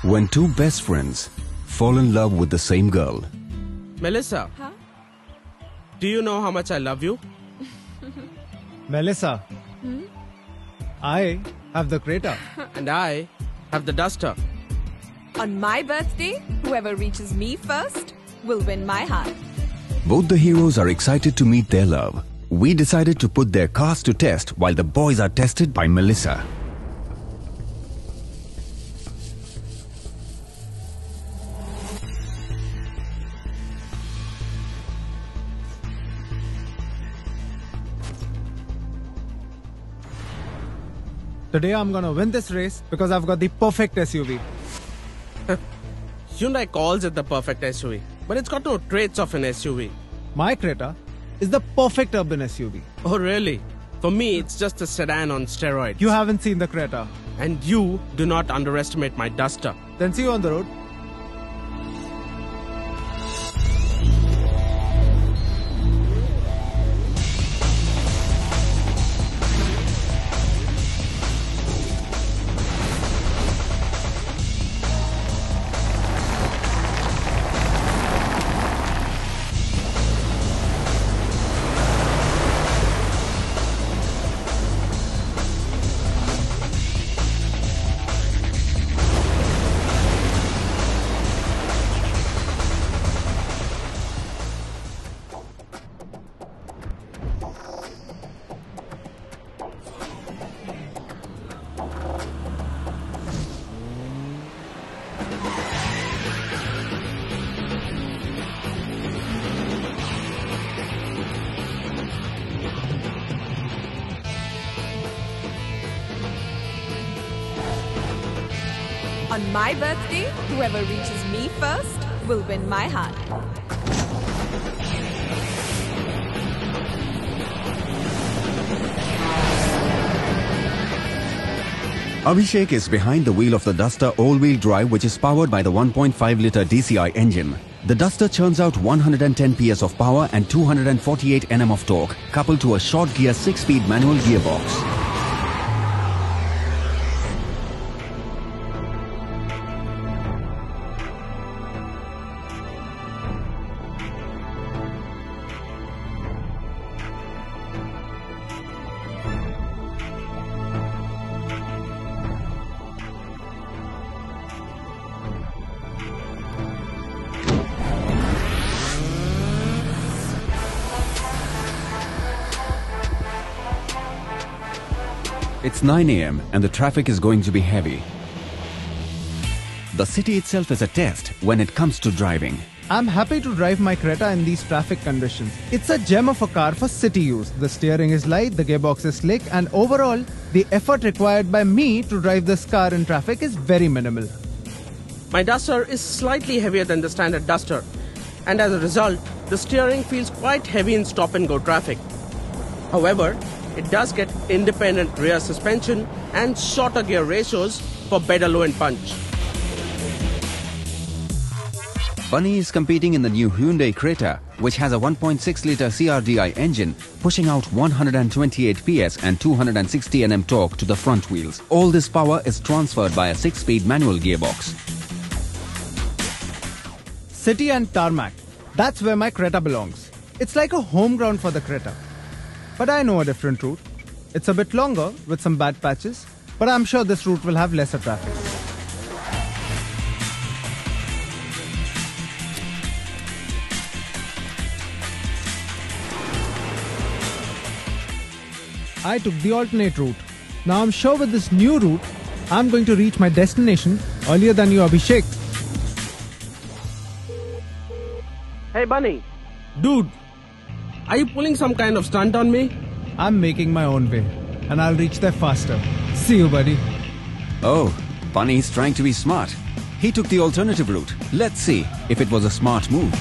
When two best friends fall in love with the same girl. Melissa, Huh? do you know how much I love you? Melissa, I have the Creta. And I have the duster. On my birthday, whoever reaches me first will win my heart. Both the heroes are excited to meet their love. We decided to put their cars to test while the boys are tested by Melissa. Today I'm gonna win this race because I've got the perfect SUV. Hyundai calls it the perfect SUV, but it's got no traits of an SUV. My Creta is the perfect urban SUV. Oh really? For me, it's just a sedan on steroids. You haven't seen the Creta. And you do not underestimate my duster. Then see you on the road. On my birthday, whoever reaches me first will win my heart. Abhishek is behind the wheel of the Duster all-wheel drive, which is powered by the 1.5-litre DCI engine. The Duster churns out 110 PS of power and 248 Nm of torque, coupled to a short-gear 6-speed manual gearbox. It's 9 AM and the traffic is going to be heavy. The city itself is a test when it comes to driving. I'm happy to drive my Creta in these traffic conditions. It's a gem of a car for city use. The steering is light, the gearbox is slick, and overall, the effort required by me to drive this car in traffic is very minimal. My duster is slightly heavier than the standard duster, and as a result, the steering feels quite heavy in stop-and-go traffic. However, it does get independent rear suspension and shorter gear ratios for better low-end punch. Bunny is competing in the new Hyundai Creta, which has a 1.6-litre CRDI engine, pushing out 128 PS and 260 Nm torque to the front wheels. All this power is transferred by a 6-speed manual gearbox. City and tarmac. That's where my Creta belongs. It's like a home ground for the Creta. But I know a different route. It's a bit longer with some bad patches, but I'm sure this route will have lesser traffic. I took the alternate route. Now I'm sure with this new route, I'm going to reach my destination earlier than you, Abhishek. Hey Bunny, dude, are you pulling some kind of stunt on me? I'm making my own way, and I'll reach there faster. See you, buddy. Oh, Bunny is trying to be smart. He took the alternative route. Let's see if it was a smart move.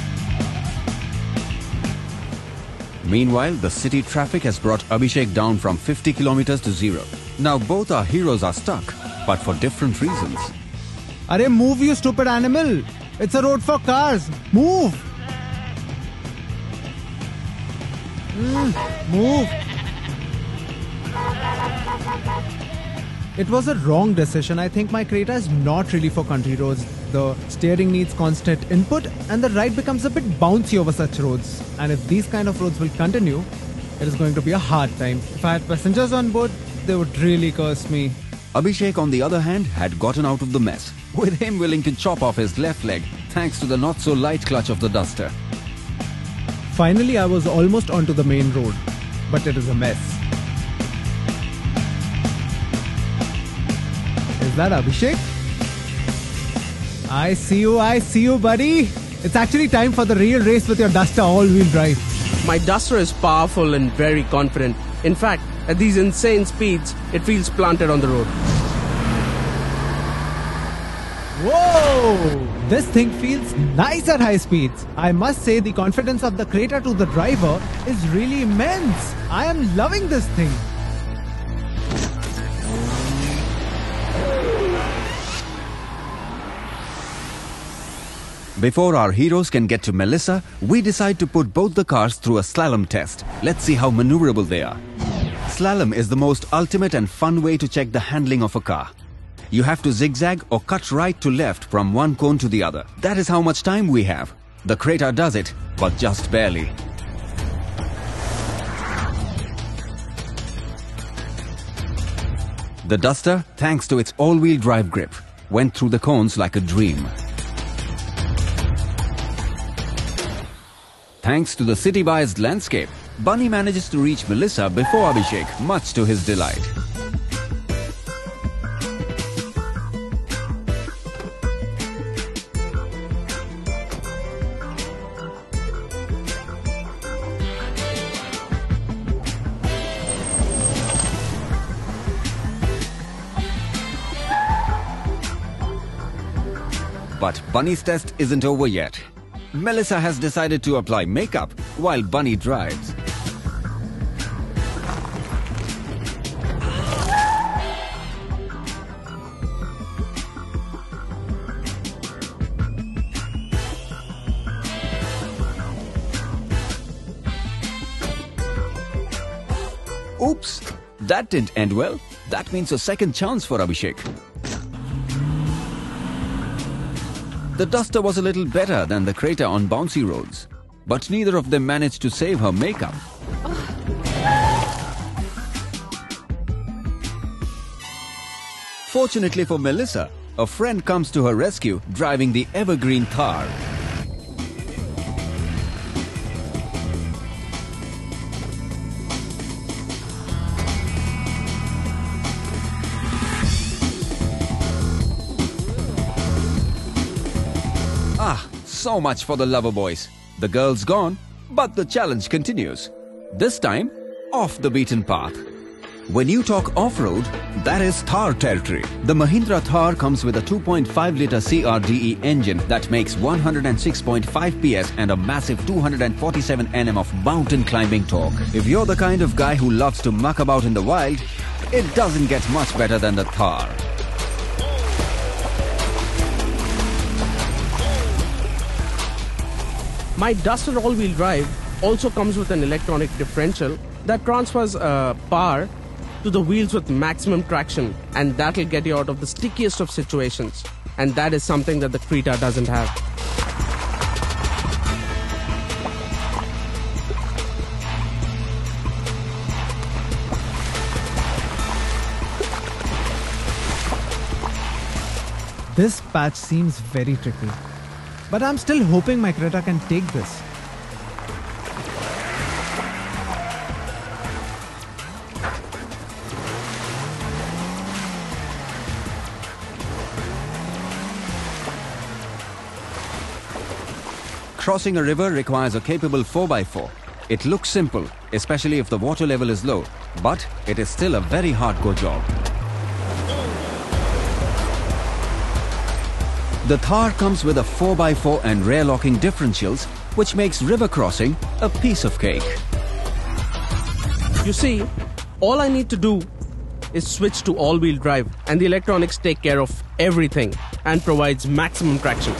Meanwhile, the city traffic has brought Abhishek down from 50 kilometers to 0. Now both our heroes are stuck, but for different reasons. Arey, move, you stupid animal! It's a road for cars! Move! Move! It was a wrong decision. I think my Creta is not really for country roads. The steering needs constant input and the ride becomes a bit bouncy over such roads. And if these kind of roads will continue, it is going to be a hard time. If I had passengers on board, they would really curse me. Abhishek, on the other hand, had gotten out of the mess, with him willing to chop off his left leg thanks to the not-so-light clutch of the Duster. Finally, I was almost onto the main road, but it is a mess. Is that Abhishek? I see you, buddy. It's actually time for the real race with your Duster all-wheel drive. My Duster is powerful and very confident. In fact, at these insane speeds, it feels planted on the road. Whoa! This thing feels nice at high speeds. I must say the confidence of the Creta to the driver is really immense. I am loving this thing. Before our heroes can get to Melissa, we decide to put both the cars through a slalom test. Let's see how maneuverable they are. Slalom is the most ultimate and fun way to check the handling of a car. You have to zigzag or cut right to left from one cone to the other. That is how much time we have. The Creta does it, but just barely. The Duster, thanks to its all-wheel drive grip, went through the cones like a dream. Thanks to the city-biased landscape, Bunny manages to reach Melissa before Abhishek, much to his delight. But Bunny's test isn't over yet. Melissa has decided to apply makeup while Bunny drives. Oops, that didn't end well. That means a second chance for Abhishek. The Duster was a little better than the Creta on bouncy roads, but neither of them managed to save her makeup. Fortunately for Melissa, a friend comes to her rescue driving the evergreen Thar. So much for the lover boys. The girl's gone, but the challenge continues. This time, off the beaten path. When you talk off-road, that is Thar territory. The Mahindra Thar comes with a 2.5-litre CRDE engine that makes 106.5 PS and a massive 247 Nm of mountain climbing torque. If you're the kind of guy who loves to muck about in the wild, it doesn't get much better than the Thar. My Duster all-wheel drive also comes with an electronic differential that transfers power to the wheels with maximum traction, and that'll get you out of the stickiest of situations. And that is something that the Creta doesn't have. This patch seems very tricky. But I'm still hoping my Creta can take this. Crossing a river requires a capable 4x4. It looks simple, especially if the water level is low, but it is still a very hardcore job. The Thar comes with a 4x4 and rear locking differentials, which makes river crossing a piece of cake. You see, all I need to do is switch to all-wheel drive and the electronics take care of everything and provides maximum traction.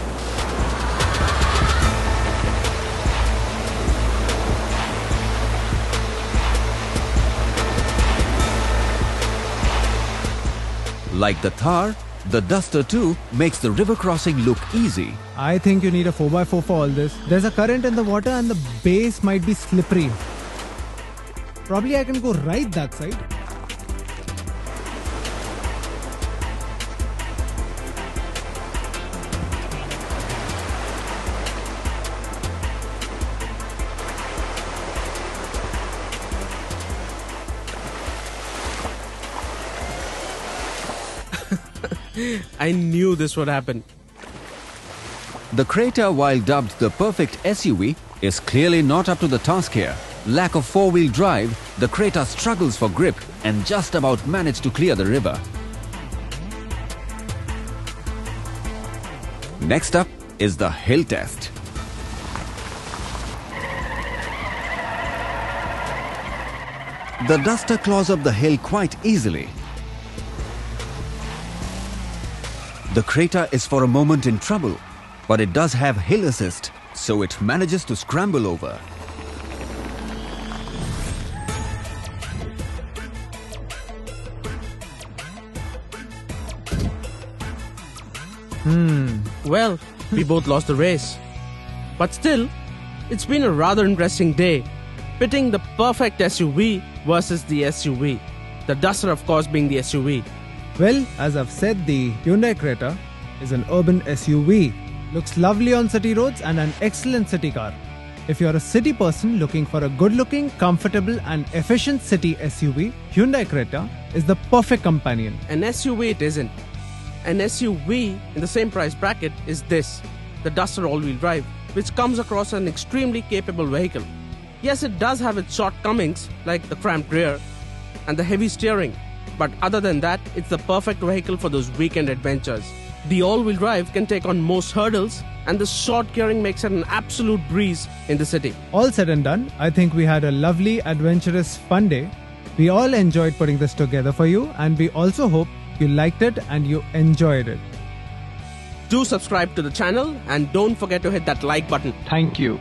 Like the Thar, the Duster too makes the river crossing look easy. I think you need a 4x4 for all this. There's a current in the water and the base might be slippery. Probably I can go right that side. I knew this would happen. The Creta, while dubbed the perfect SUV, is clearly not up to the task here. Lack of four-wheel drive, the Creta struggles for grip and just about managed to clear the river. Next up is the hill test. The Duster claws up the hill quite easily. The Creta is for a moment in trouble, but it does have hill assist, so it manages to scramble over. Well, we both lost the race. But still, it's been a rather interesting day, pitting the perfect SUV versus the SUV. The Duster, of course, being the SUV. Well, as I've said, the Hyundai Creta is an urban SUV. Looks lovely on city roads and an excellent city car. If you're a city person looking for a good-looking, comfortable and efficient city SUV, Hyundai Creta is the perfect companion. An SUV it isn't. An SUV in the same price bracket is this, the Duster all-wheel drive, which comes across an extremely capable vehicle. Yes, it does have its shortcomings like the cramped rear and the heavy steering, but other than that, it's the perfect vehicle for those weekend adventures. The all-wheel drive can take on most hurdles and the short gearing makes it an absolute breeze in the city. All said and done, I think we had a lovely, adventurous, fun day. We all enjoyed putting this together for you and we also hope you liked it and you enjoyed it. Do subscribe to the channel and don't forget to hit that like button. Thank you.